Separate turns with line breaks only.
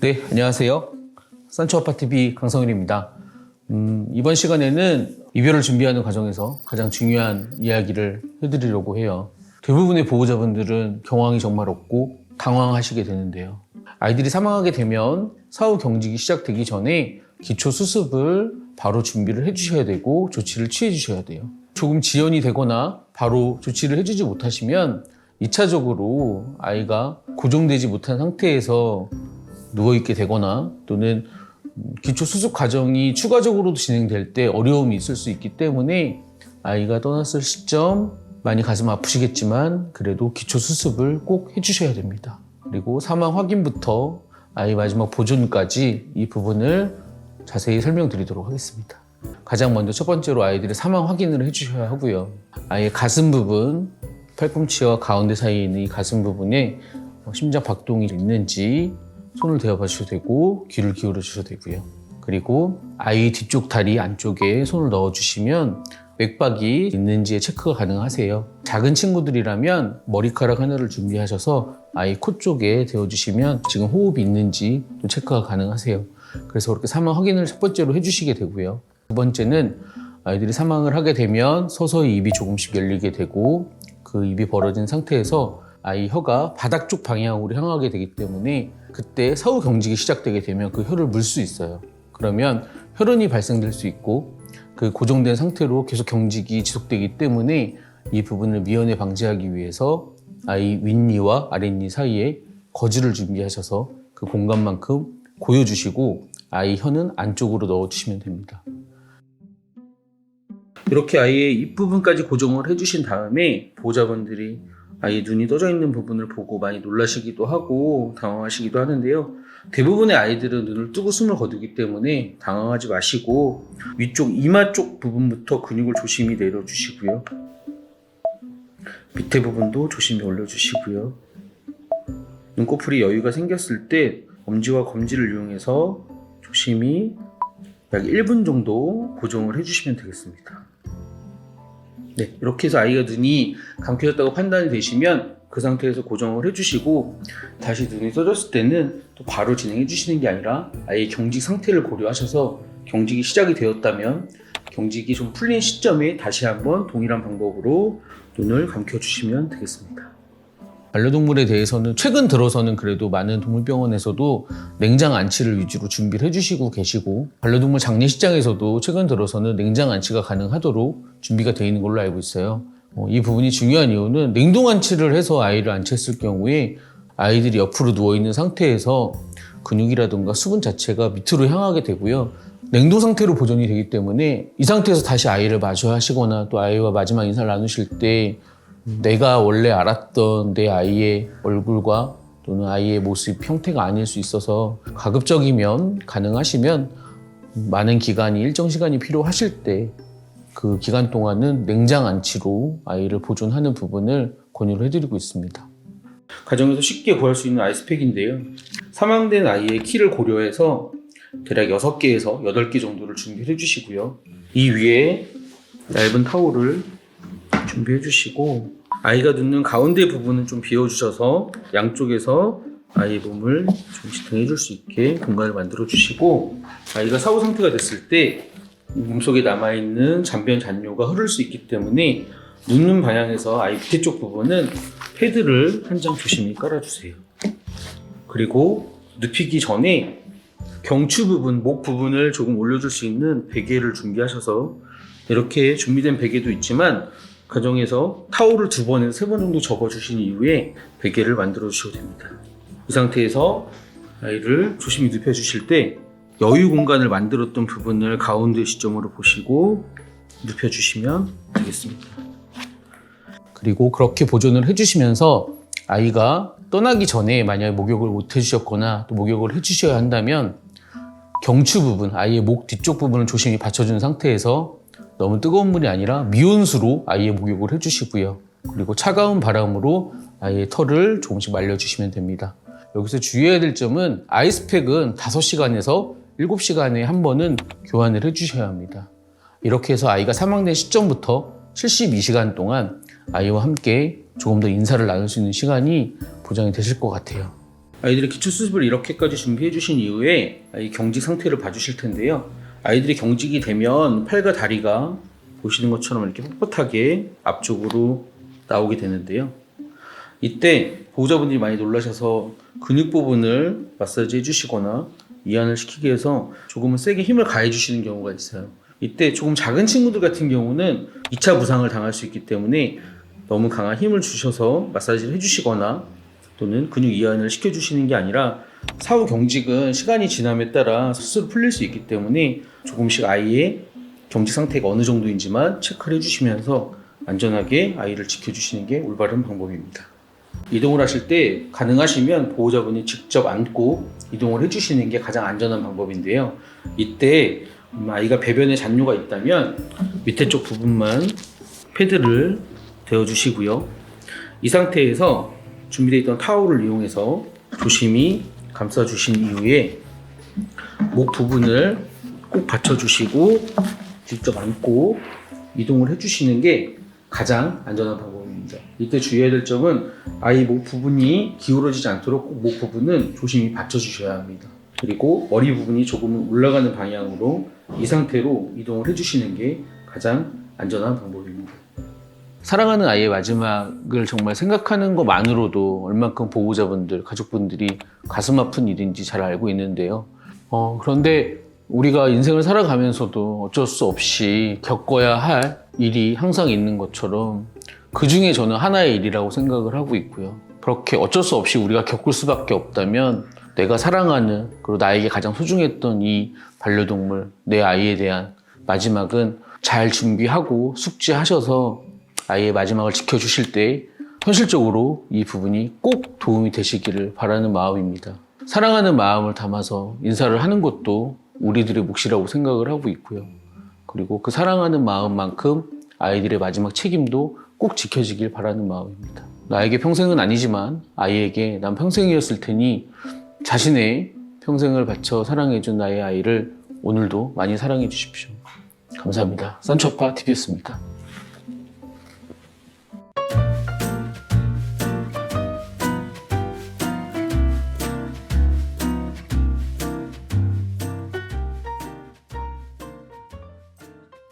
네, 안녕하세요. 산초아파TV 강성일입니다. 이번 시간에는 이별을 준비하는 과정에서 가장 중요한 이야기를 해드리려고 해요. 대부분의 보호자분들은 경황이 정말 없고 당황하시게 되는데요. 아이들이 사망하게 되면 사후 경직이 시작되기 전에 기초 수습을 바로 준비를 해주셔야 되고 조치를 취해 주셔야 돼요. 조금 지연이 되거나 바로 조치를 해주지 못하시면 2차적으로 아이가 고정되지 못한 상태에서 누워있게 되거나 또는 기초 수습 과정이 추가적으로도 진행될 때 어려움이 있을 수 있기 때문에 아이가 떠났을 시점 많이 가슴 아프시겠지만 그래도 기초 수습을 꼭 해주셔야 됩니다. 그리고 사망 확인부터 아이 마지막 보존까지 이 부분을 자세히 설명드리도록 하겠습니다. 가장 먼저 첫 번째로 아이들의 사망 확인을 해주셔야 하고요. 아이의 가슴 부분, 팔꿈치와 가운데 사이에 있는 이 가슴 부분에 심장 박동이 있는지 손을 대어봐 주셔도 되고 귀를 기울여 주셔도 되고요. 그리고 아이 뒤쪽 다리 안쪽에 손을 넣어 주시면 맥박이 있는지의 체크가 가능하세요. 작은 친구들이라면 머리카락 하나를 준비하셔서 아이 코 쪽에 대어주시면 지금 호흡이 있는지 또 체크가 가능하세요. 그래서 그렇게 사망 확인을 첫 번째로 해주시게 되고요. 두 번째는 아이들이 사망을 하게 되면 서서히 입이 조금씩 열리게 되고 그 입이 벌어진 상태에서 아이 혀가 바닥 쪽 방향으로 향하게 되기 때문에 그때 사후 경직이 시작되게 되면 그 혀를 물 수 있어요. 그러면 혈흔이 발생될 수 있고 그 고정된 상태로 계속 경직이 지속되기 때문에 이 부분을 미연에 방지하기 위해서 아이 윗니와 아랫니 사이에 거즈를 준비하셔서 그 공간만큼 고여주시고 아이 혀는 안쪽으로 넣어주시면 됩니다. 이렇게 아이의 입부분까지 고정을 해주신 다음에 보호자분들이 아이 눈이 떠져 있는 부분을 보고 많이 놀라시기도 하고 당황하시기도 하는데요. 대부분의 아이들은 눈을 뜨고 숨을 거두기 때문에 당황하지 마시고 위쪽 이마 쪽 부분부터 근육을 조심히 내려주시고요. 밑에 부분도 조심히 올려주시고요. 눈꺼풀이 여유가 생겼을 때 엄지와 검지를 이용해서 조심히 약 1분 정도 고정을 해주시면 되겠습니다. 네, 이렇게 해서 아이가 눈이 감겨졌다고 판단이 되시면 그 상태에서 고정을 해주시고 다시 눈이 떠졌을 때는 또 바로 진행해 주시는 게 아니라 아이의 경직 상태를 고려하셔서 경직이 시작이 되었다면 경직이 좀 풀린 시점에 다시 한번 동일한 방법으로 눈을 감겨주시면 되겠습니다. 반려동물에 대해서는 최근 들어서는 그래도 많은 동물병원에서도 냉장 안치를 위주로 준비를 해주시고 계시고 반려동물 장례식장에서도 최근 들어서는 냉장 안치가 가능하도록 준비가 되어 있는 걸로 알고 있어요. 이 부분이 중요한 이유는 냉동 안치를 해서 아이를 안치했을 경우에 아이들이 옆으로 누워있는 상태에서 근육이라든가 수분 자체가 밑으로 향하게 되고요. 냉동 상태로 보존이 되기 때문에 이 상태에서 다시 아이를 마주하시거나 또 아이와 마지막 인사를 나누실 때 내가 원래 알았던 내 아이의 얼굴과 또는 아이의 모습, 형태가 아닐 수 있어서 가급적이면 가능하시면 많은 기간이 일정 시간이 필요하실 때 그 기간 동안은 냉장 안치로 아이를 보존하는 부분을 권유를 해드리고 있습니다. 가정에서 쉽게 구할 수 있는 아이스팩인데요. 사망된 아이의 키를 고려해서 대략 6개에서 8개 정도를 준비해 주시고요. 이 위에 얇은 타올을 준비해 주시고 아이가 눕는 가운데 부분은 좀 비워주셔서 양쪽에서 아이의 몸을 좀 지탱해 줄 수 있게 공간을 만들어 주시고 아이가 사후 상태가 됐을 때 몸속에 남아있는 잔변 잔뇨가 흐를 수 있기 때문에 눕는 방향에서 아이 밑에 쪽 부분은 패드를 한 장 조심히 깔아주세요. 그리고 눕히기 전에 경추 부분, 목 부분을 조금 올려줄 수 있는 베개를 준비하셔서 이렇게 준비된 베개도 있지만 가정에서 타올을 2번에서 3번 정도 접어주신 이후에 베개를 만들어 주셔도 됩니다. 이 상태에서 아이를 조심히 눕혀주실 때 여유 공간을 만들었던 부분을 가운데 시점으로 보시고 눕혀주시면 되겠습니다. 그리고 그렇게 보존을 해주시면서 아이가 떠나기 전에 만약에 목욕을 못 해주셨거나 또 목욕을 해주셔야 한다면 경추 부분, 아이의 목 뒤쪽 부분을 조심히 받쳐주는 상태에서 너무 뜨거운 물이 아니라 미온수로 아이의 목욕을 해주시고요. 그리고 차가운 바람으로 아이의 털을 조금씩 말려주시면 됩니다. 여기서 주의해야 될 점은 아이스팩은 5시간에서 7시간에 한 번은 교환을 해주셔야 합니다. 이렇게 해서 아이가 사망된 시점부터 72시간 동안 아이와 함께 조금 더 인사를 나눌 수 있는 시간이 보장이 되실 것 같아요. 아이들의 기초 수습을 이렇게까지 준비해 주신 이후에 아이 경직 상태를 봐주실 텐데요. 아이들이 경직이 되면 팔과 다리가 보시는 것처럼 이렇게 뻣뻣하게 앞쪽으로 나오게 되는데요. 이때 보호자분들이 많이 놀라셔서 근육 부분을 마사지 해주시거나 이완을 시키기 위해서 조금은 세게 힘을 가해 주시는 경우가 있어요. 이때 조금 작은 친구들 같은 경우는 2차 부상을 당할 수 있기 때문에 너무 강한 힘을 주셔서 마사지를 해주시거나 또는 근육 이완을 시켜주시는 게 아니라 사후 경직은 시간이 지남에 따라 스스로 풀릴 수 있기 때문에 조금씩 아이의 경직 상태가 어느 정도인지만 체크를 해주시면서 안전하게 아이를 지켜주시는 게 올바른 방법입니다. 이동을 하실 때 가능하시면 보호자분이 직접 안고 이동을 해주시는 게 가장 안전한 방법인데요. 이때 아이가 배변에 잔뇨가 있다면 밑에 쪽 부분만 패드를 대어주시고요. 이 상태에서 준비되어 있던 타올을 이용해서 조심히 감싸주신 이후에 목 부분을 꼭 받쳐주시고 직접 안고 이동을 해주시는 게 가장 안전한 방법입니다. 이때 주의해야 될 점은 아이 목 부분이 기울어지지 않도록 꼭 목 부분은 조심히 받쳐주셔야 합니다. 그리고 머리 부분이 조금 올라가는 방향으로 이 상태로 이동을 해주시는 게 가장 안전한 방법입니다. 사랑하는 아이의 마지막을 정말 생각하는 것만으로도 얼만큼 보호자분들, 가족분들이 가슴 아픈 일인지 잘 알고 있는데요. 그런데 우리가 인생을 살아가면서도 어쩔 수 없이 겪어야 할 일이 항상 있는 것처럼 그 중에 저는 하나의 일이라고 생각을 하고 있고요. 그렇게 어쩔 수 없이 우리가 겪을 수밖에 없다면 내가 사랑하는 그리고 나에게 가장 소중했던 이 반려동물, 내 아이에 대한 마지막은 잘 준비하고 숙지하셔서 아이의 마지막을 지켜주실 때 현실적으로 이 부분이 꼭 도움이 되시기를 바라는 마음입니다. 사랑하는 마음을 담아서 인사를 하는 것도 우리들의 몫이라고 생각을 하고 있고요. 그리고 그 사랑하는 마음만큼 아이들의 마지막 책임도 꼭 지켜지길 바라는 마음입니다. 나에게 평생은 아니지만 아이에게 난 평생이었을 테니 자신의 평생을 바쳐 사랑해준 나의 아이를 오늘도 많이 사랑해 주십시오. 감사합니다. 산초파 TV였습니다.